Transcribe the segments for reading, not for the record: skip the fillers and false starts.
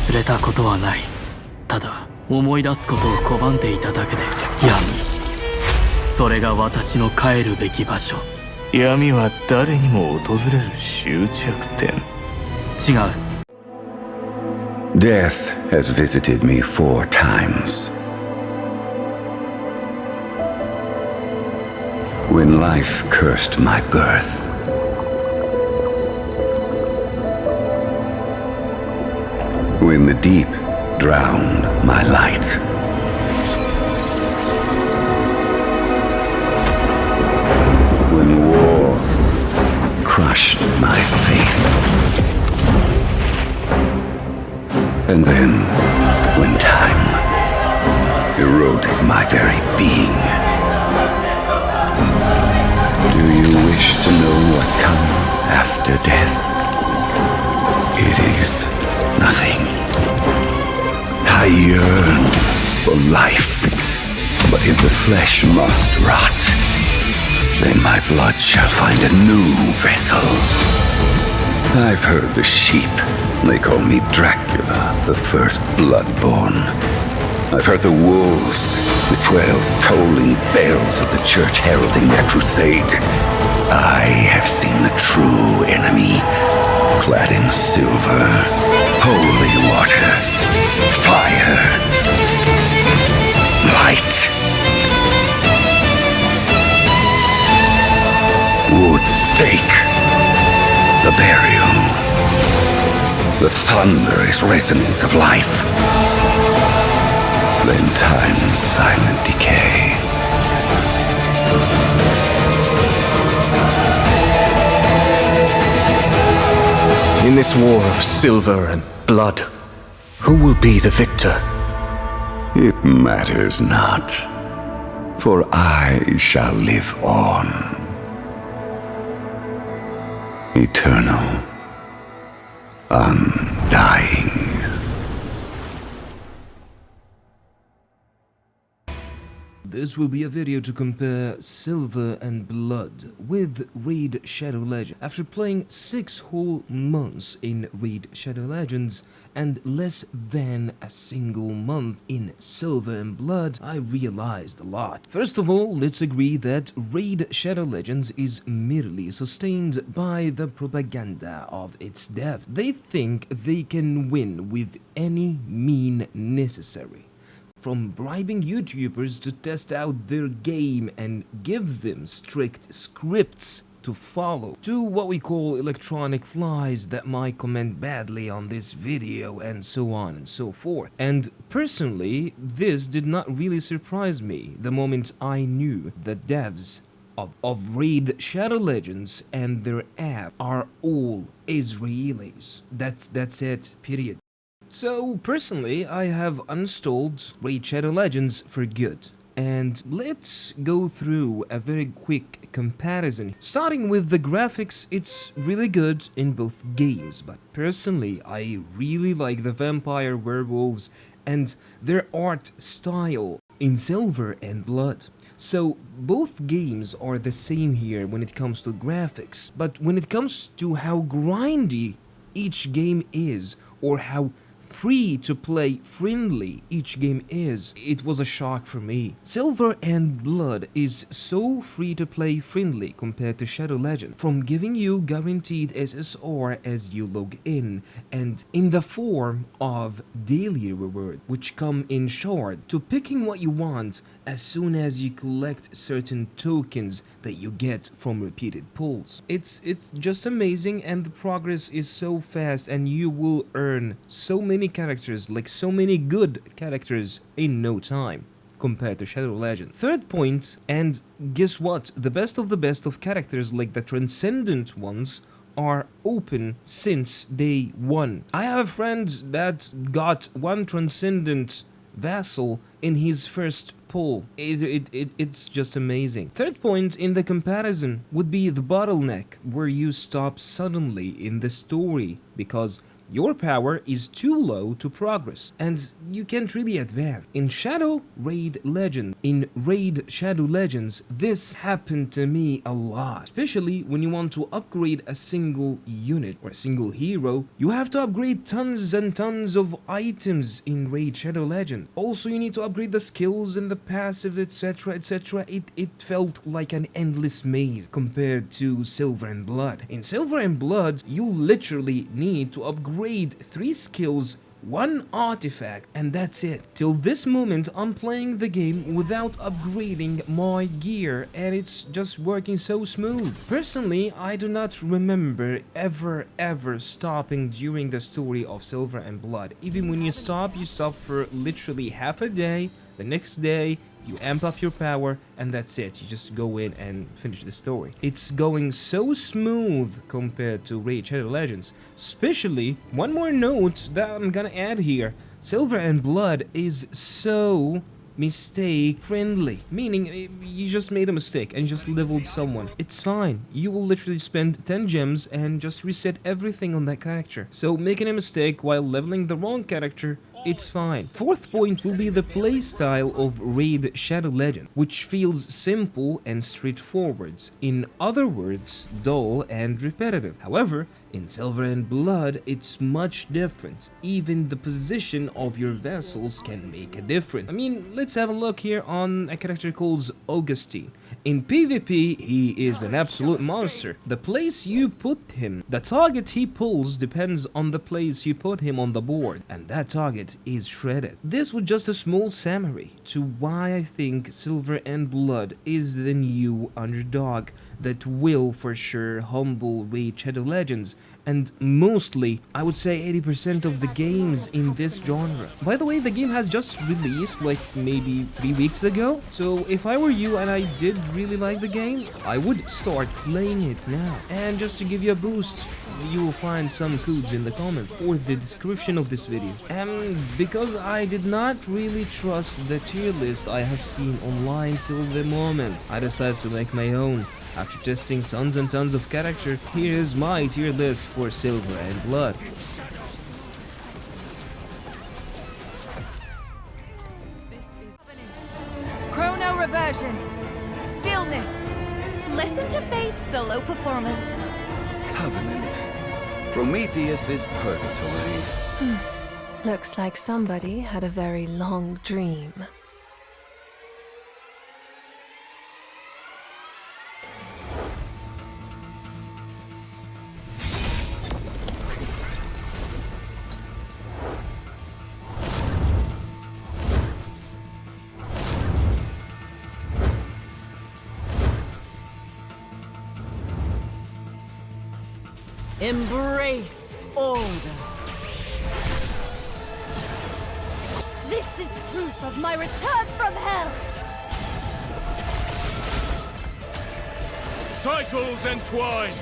忘れたことはない。ただ思い出すことを拒んでいただけで。闇、それが私の帰るべき場所。闇は誰にも訪れる終着点。違う。 Death has visited me 4 times. When life cursed my birth, when the deep drowned my light, when war crushed my faith, and then when time eroded my very being. Do you wish to know what comes after death? It is nothing. I yearn for life, but if the flesh must rot, then my blood shall find a new vessel. I've heard the sheep. They call me Dracula, the first bloodborn. I've heard the wolves, the 12 tolling bells of the church heralding their crusade. I have seen the true enemy, clad in silver, holy water, fire, light. Wood stake, the burial, the thunderous resonance of life, then time's silent decay. In this war of silver and blood, who will be the victor? It matters not, for I shall live on. Eternal, undying. This will be a video to compare Silver and Blood with Raid Shadow Legends. After playing 6 whole months in Raid Shadow Legends and less than a single month in Silver and Blood, I realized a lot. First of all, let's agree that Raid Shadow Legends is merely sustained by the propaganda of its dev. They think they can win with any mean necessary. From bribing YouTubers to test out their game and give them strict scripts to follow, to what we call electronic flies that might comment badly on this video, and so on and so forth. And personally, this did not really surprise me the moment I knew that devs of Raid Shadow Legends and their app are all Israelis. That's it, period. So, personally, I have uninstalled Raid Shadow Legends for good. And let's go through a very quick comparison. Starting with the graphics, it's really good in both games, but personally, I really like the vampire werewolves and their art style in Silver and Blood. So, both games are the same here when it comes to graphics, but when it comes to how grindy each game is, or how free to play friendly each game is, it was a shock for me. Silver and Blood is so free to play friendly compared to Shadow Legend, from giving you guaranteed SSR as you log in and in the form of daily reward which come in shard, to picking what you want as soon as you collect certain tokens that you get from repeated pulls. It's just amazing, and the progress is so fast, and you will earn so many characters, like so many good characters, in no time compared to Shadow Legend. Third point, and guess what? The best of characters, like the transcendent ones, are open since day 1. I have a friend that got 1 transcendent vassal in his first pull. It's just amazing. Third point in the comparison would be the bottleneck, where you stop suddenly in the story because your power is too low to progress, and you can't really advance. In Raid Shadow Legends, this happened to me a lot. Especially when you want to upgrade a single unit or a single hero, you have to upgrade tons and tons of items in Raid Shadow Legends. Also, you need to upgrade the skills and the passive, etc, etc. It felt like an endless maze compared to Silver and Blood. In Silver and Blood, you literally need to upgrade 3 skills, 1 artifact, and that's it. Till this moment, I'm playing the game without upgrading my gear, and it's just working so smooth. Personally, I do not remember ever stopping during the story of Silver and Blood. Even when you stop for literally half a day. The next day, you amp up your power, and that's it. You just go in and finish the story. It's going so smooth compared to Raid Shadow Legends. Especially, one more note that I'm gonna add here. Silver and Blood is so mistake friendly, meaning you just made a mistake and just leveled someone. It's fine. You will literally spend 10 gems and just reset everything on that character. So making a mistake while leveling the wrong character, it's fine. Fourth point will be the playstyle of Raid Shadow Legend, which feels simple and straightforward. In other words, dull and repetitive. However, in Silver and Blood, it's much different. Even the position of your vessels can make a difference. I mean, let's have a look here on a character called Augustine. In PvP, he is an absolute monster. The place you put him, the target he pulls depends on the place you put him on the board, and that target is shredded. This was just a small summary to why I think Silver and Blood is the new underdog that will for sure humble Raid Shadow Legends, and mostly, I would say 80% of the games in this genre. By the way, the game has just released like maybe 3 weeks ago, so if I were you and I did really like the game, I would start playing it now. And just to give you a boost, you will find some codes in the comments or the description of this video. And because I did not really trust the tier list I have seen online till the moment, I decided to make my own. After testing tons and tons of character, here's my tier list for Silver and Blood. Chrono reversion. Stillness. Listen to Fate's solo performance. Covenant. Prometheus's purgatory. Looks like somebody had a very long dream. Embrace order. This is proof of my return from hell. Cycles entwined,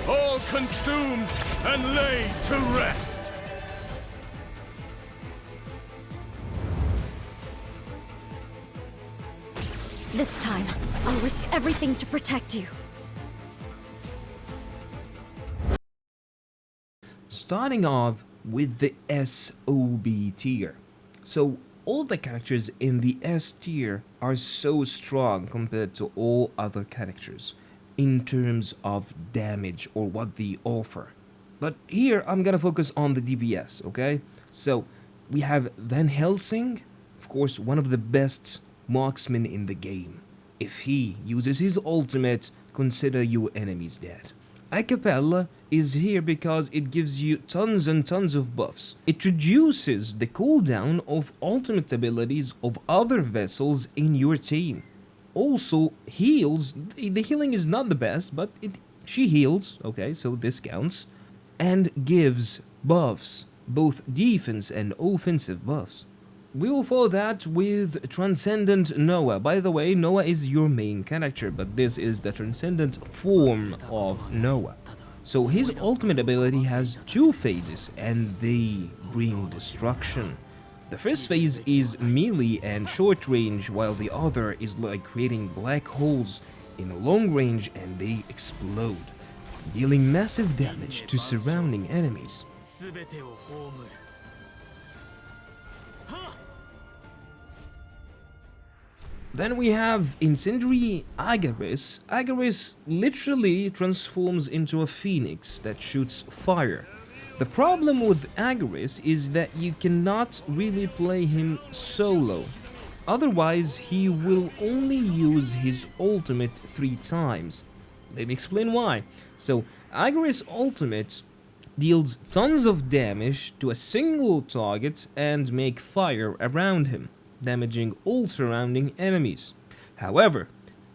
all consumed and laid to rest. This time, I'll risk everything to protect you. Starting off with the SOB tier. So all the characters in the S tier are so strong compared to all other characters in terms of damage or what they offer. But here I'm gonna focus on the DPS, okay? So we have Van Helsing, of course one of the best marksmen in the game. If he uses his ultimate, consider your enemies dead. Acapella is here because it gives you tons and tons of buffs. It reduces the cooldown of ultimate abilities of other vessels in your team. Also heals, the healing is not the best, but she heals, okay, so this counts. And gives buffs, both defense and offensive buffs. We will follow that with Transcendent Noah. By the way, Noah is your main character, but this is the Transcendent form of Noah. So his ultimate ability has 2 phases, and they bring destruction. The first phase is melee and short range, while the other is like creating black holes in long range and they explode, dealing massive damage to surrounding enemies. 全てを葬る。はっ Then we have Incendiary Agaris. Agaris literally transforms into a phoenix that shoots fire. The problem with Agaris is that you cannot really play him solo. Otherwise, he will only use his ultimate 3 times. Let me explain why. So, Agaris' ultimate deals tons of damage to a single target and make fire around him, damaging all surrounding enemies. However,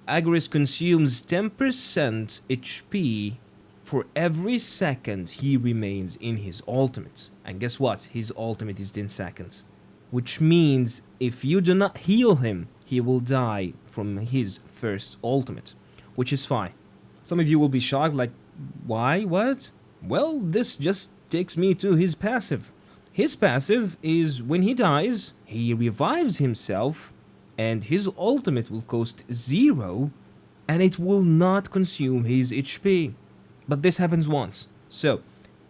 Agaris consumes 10% HP for every second he remains in his ultimate. And guess what? His ultimate is 10 seconds. Which means if you do not heal him, he will die from his first ultimate. Which is fine. Some of you will be shocked, like, why? What? Well, this just takes me to his passive. His passive is when he dies, he revives himself, and his ultimate will cost 0, and it will not consume his HP. But this happens once. So,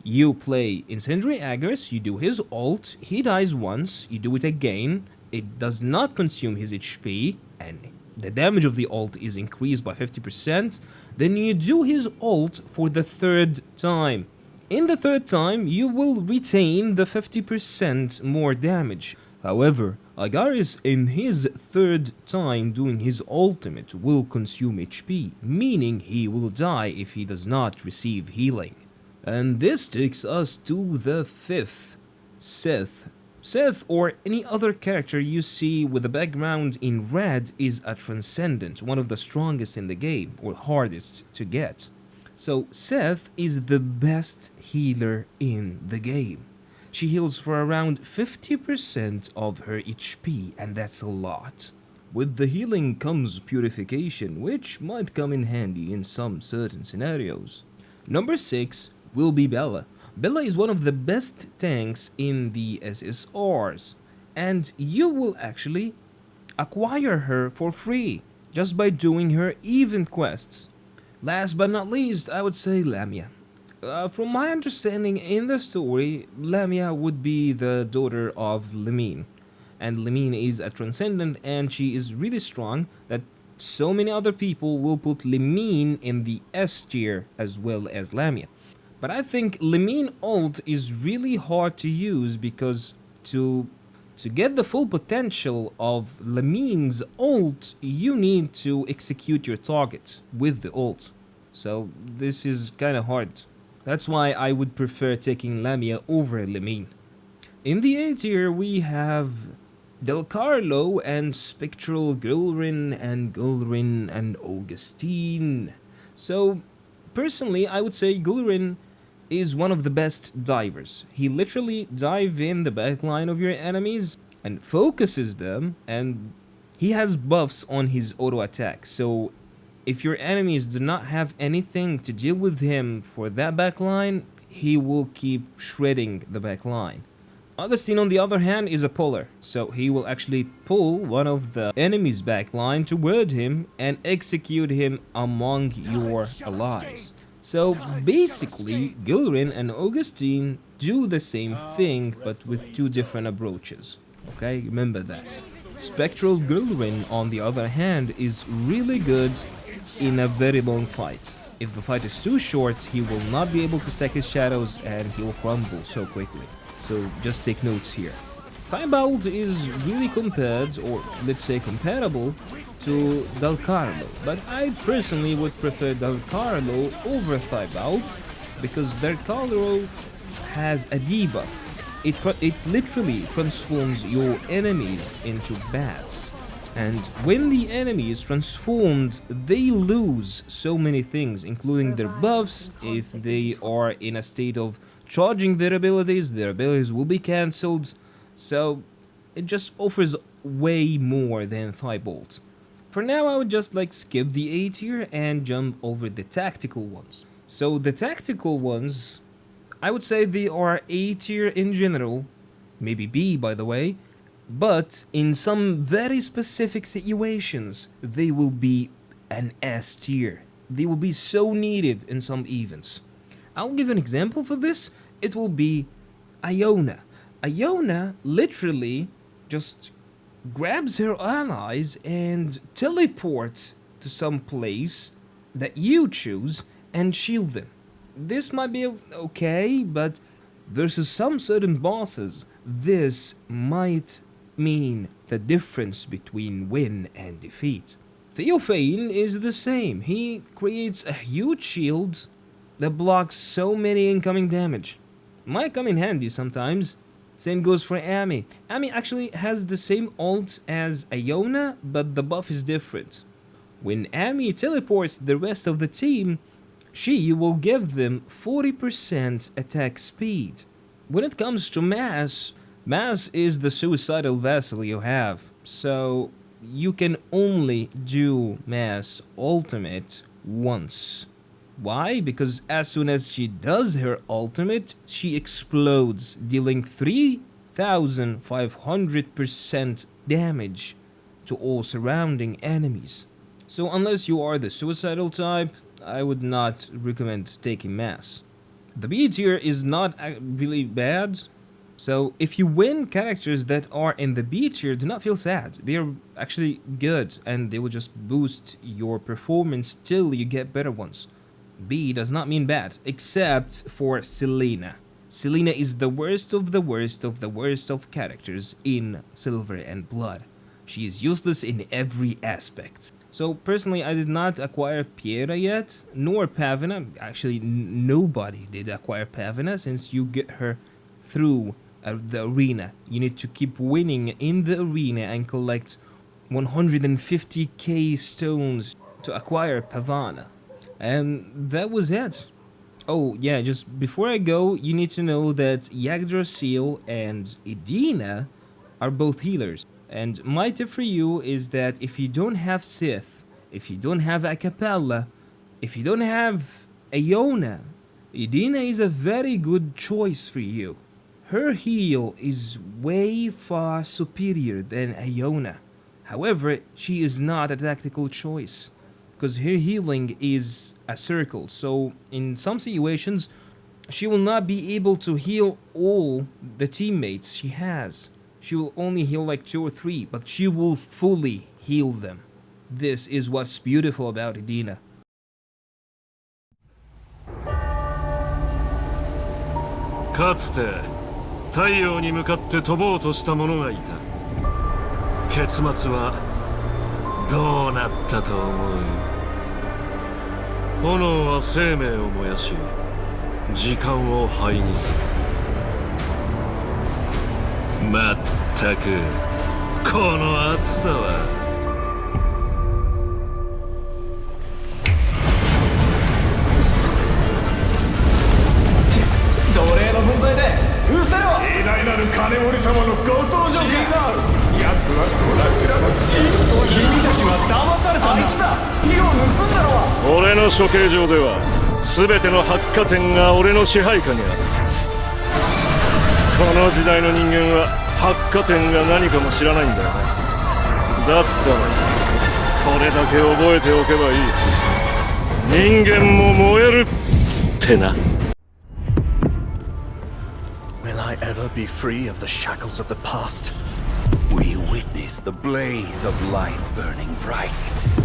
you play Incendiary Agaris, you do his ult, he dies once, you do it again, it does not consume his HP, and the damage of the ult is increased by 50%, then you do his ult for the 3rd time. In the 3rd time, you will retain the 50% more damage. However, Agaris in his 3rd time doing his ultimate will consume HP, meaning he will die if he does not receive healing. And this takes us to the 5th, Seth. Seth, or any other character you see with a background in red, is a Transcendent, one of the strongest in the game, or hardest to get. So Seth is the best healer in the game. She heals for around 50% of her HP, and that's a lot. With the healing comes purification, which might come in handy in some certain scenarios. Number 6 will be Bella. Bella is one of the best tanks in the SSRs, and you will actually acquire her for free just by doing her event quests. Last but not least, I would say Lamia. From my understanding in the story, Lamia would be the daughter of Lemine. And Lemine is a Transcendent, and she is really strong that so many other people will put Lemine in the S tier as well as Lamia. But I think Lemine ult is really hard to use because to get the full potential of Lemine's ult, you need to execute your target with the ult. So this is kind of hard. That's why I would prefer taking Lamia over Lemine. In the A tier, we have Del Carlo and Spectral Gulrin and Augustine. So personally, I would say Gulrin is one of the best divers. He literally dives in the backline of your enemies and focuses them, and he has buffs on his auto attack. So if your enemies do not have anything to deal with him for that backline, he will keep shredding the backline. Augustine, on the other hand, is a puller, so he will actually pull one of the enemy's backline toward him and execute him among your allies. So basically, Gilrin and Augustine do the same thing, but with 2 different approaches. Okay, remember that. Spectral Gilrin, on the other hand, is really good in a very long fight. If the fight is too short, he will not be able to stack his shadows and he will crumble so quickly. So just take notes here. Thibault is really compared, or let's say comparable, to Del Carlo, but I personally would prefer Del Carlo over Thibault because Del Carlo has a debuff. It literally transforms your enemies into bats, and when the enemy is transformed, they lose so many things, including their buffs. If they are in a state of charging their abilities will be cancelled, so it just offers way more than Thibault. For now, I would just skip the A tier and jump over the tactical ones. So the tactical ones, I would say they are A tier in general, maybe B by the way, but in some very specific situations, they will be an S tier. They will be so needed in some events. I'll give an example for this. It will be Iona. Iona literally just grabs her allies and teleports to some place that you choose and shield them. This might be okay, but versus some certain bosses, this might mean the difference between win and defeat. Theophane is the same. He creates a huge shield that blocks so many incoming damage. Might come in handy sometimes. Same goes for Amy. Amy actually has the same ult as Iona, but the buff is different. When Amy teleports the rest of the team, she will give them 40% attack speed. When it comes to Mass, Mass is the suicidal vessel you have, so you can only do Mass ultimate once. Why? Because as soon as she does her ultimate, she explodes, dealing 3,500% damage to all surrounding enemies. So unless you are the suicidal type, I would not recommend taking Mass. The B tier is not really bad, so if you win characters that are in the B tier, do not feel sad. They are actually good, and they will just boost your performance till you get better ones. B does not mean bad, except for Selena. Selena is the worst of the worst of the worst of characters in Silver and Blood. She is useless in every aspect. So personally, I did not acquire Piera yet, nor Pavina. Actually, nobody did acquire Pavina, since you get her through the arena. You need to keep winning in the arena and collect 150k stones to acquire Pavana. And that was it. Oh yeah, just before I go, you need to know that Yggdrasil and Edina are both healers. And my tip for you is that if you don't have Sith, if you don't have Acapella, if you don't have Iona, Edina is a very good choice for you. Her heal is way far superior than Iona. However, she is not a tactical choice, because her healing is a circle, so in some situations, she will not be able to heal all the teammates she has. She will only heal like 2 or 3, but she will fully heal them. This is what's beautiful about Edina. かつて太陽に向かって飛ぼうとした者がいた。結末はどうなったと思う？炎は生命を燃やし、時間を灰にする。まったくこの暑さは。奴隷の分際でうせろ。偉大なる金森様のご登場か。違う。ヤクはドラクラの君たちは騙された。あいつだ。火を盗んだのは。俺の処刑場では全ての発火点が俺の支配下にある。この時代の人間は発火点が何かも知らないんだよ。だったらこれだけ覚えておけばいい。人間も燃えるってな。Will I ever be free of the shackles of the past? We witness the blaze of life burning bright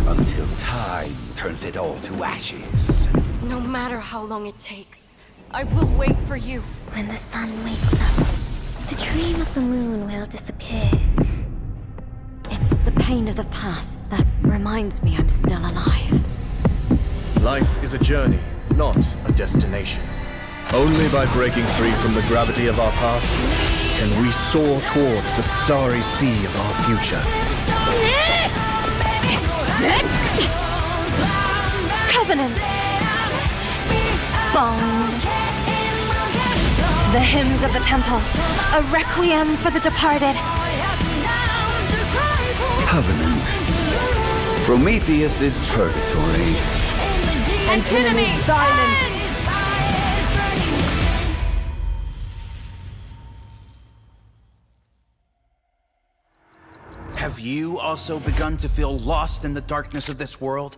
until time turns it all to ashes. No matter how long it takes, I will wait for you. When the sun wakes up, the dream of the moon will disappear. It's the pain of the past that reminds me I'm still alive. Life is a journey, not a destination. Only by breaking free from the gravity of our past can we soar towards the starry sea of our future. Covenant! Bond! The hymns of the temple, a requiem for the departed. Covenant. Prometheus is purgatory. Antinomy! Silence! Have you also begun to feel lost in the darkness of this world?